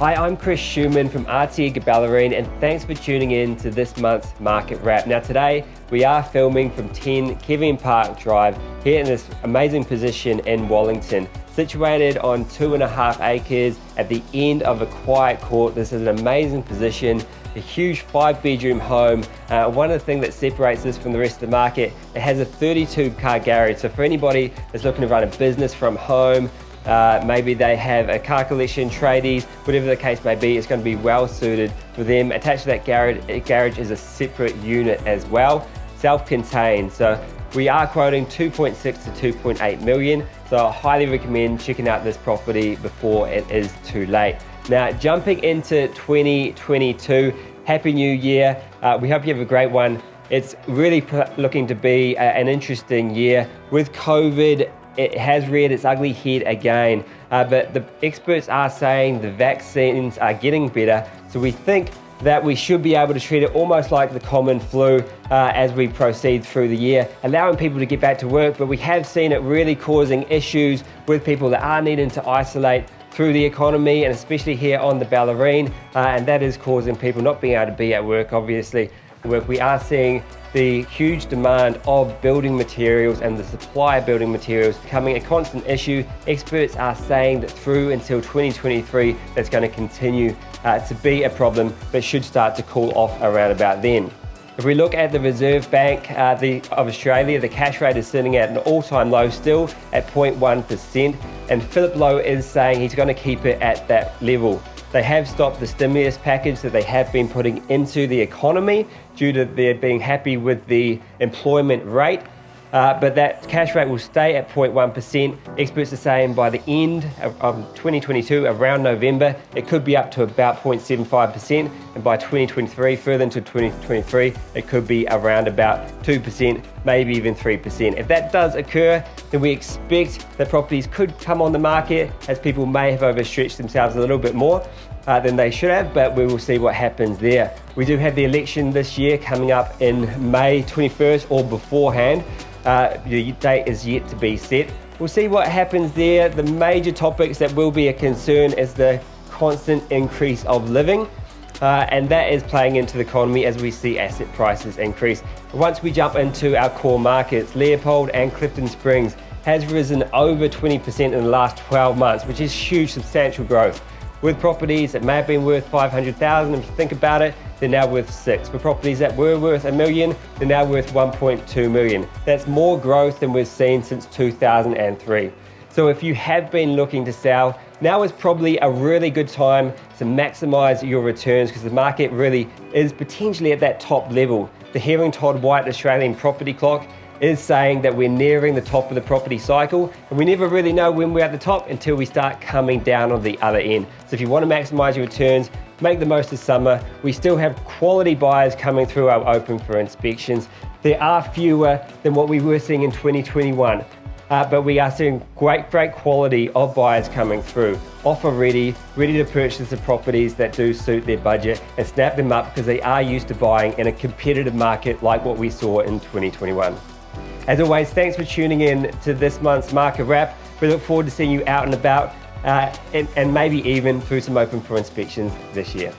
Hi, I'm Chris Schumann from RT Ballerine, and thanks for tuning in to this month's Market Wrap. Now today, we are filming from 10 Kevin Park Drive here in this amazing position in Wellington. Situated on 2.5 acres at the end of a quiet court. This is an amazing position, a huge 5-bedroom home. One of the things that separates this from the rest of the market, it has a 32-car garage. So for anybody that's looking to run a business from home, maybe they have a car collection, tradies, whatever the case may be, it's going to be well suited for them. Attached to that garage is a separate unit as well, self-contained. So we are quoting 2.6 to 2.8 million. So I highly recommend checking out this property before it is too late. Now, jumping into 2022, Happy New Year. We hope you have a great one. It's really looking to be an interesting year. With COVID, it has reared its ugly head again, but the experts are saying the vaccines are getting better, so we think that we should be able to treat it almost like the common flu as we proceed through the year, allowing people to get back to work. But we have seen it really causing issues with people that are needing to isolate through the economy, and especially here on the Ballerine, and that is causing people not being able to be at work, obviously. We are seeing the huge demand of building materials and the supply of building materials becoming a constant issue. Experts are saying that through until 2023, that's going to continue to be a problem, but should start to cool off around about then. If we look at the Reserve Bank of Australia, the cash rate is sitting at an all-time low still at 0.1%, and Philip Lowe is saying he's going to keep it at that level. They have stopped the stimulus package that they have been putting into the economy due to their being happy with the employment rate. But that cash rate will stay at 0.1%. Experts are saying by the end of 2022, around November, it could be up to about 0.75%. And by 2023, further into 2023, it could be around about 2%, maybe even 3%. If that does occur, then we expect that properties could come on the market as people may have overstretched themselves a little bit more than they should have, but we will see what happens there. We do have the election this year coming up in May 21st or beforehand. The date is yet to be set. We'll see what happens there. The major topics that will be a concern is the constant increase of living, and that is playing into the economy as we see asset prices increase. Once we jump into our core markets, Leopold and Clifton Springs has risen over 20% in the last 12 months, which is huge, substantial growth. With properties that may have been worth 500,000, if you think about it, they're now worth 6. For properties that were worth $1 million, they're now worth 1.2 million. That's more growth than we've seen since 2003. So if you have been looking to sell, now is probably a really good time to maximize your returns, because the market really is potentially at that top level. The Herring Todd White Australian Property Clock is saying that we're nearing the top of the property cycle, and we never really know when we're at the top until we start coming down on the other end. So if you want to maximize your returns, make the most of summer. We still have quality buyers coming through our open for inspections. There are fewer than what we were seeing in 2021, but we are seeing great quality of buyers coming through, offer ready to purchase the properties that do suit their budget and snap them up, because they are used to buying in a competitive market like what we saw in 2021. As always, thanks for tuning in to this month's Market Wrap. We look forward to seeing you out and about, and maybe even through some open for inspections this year.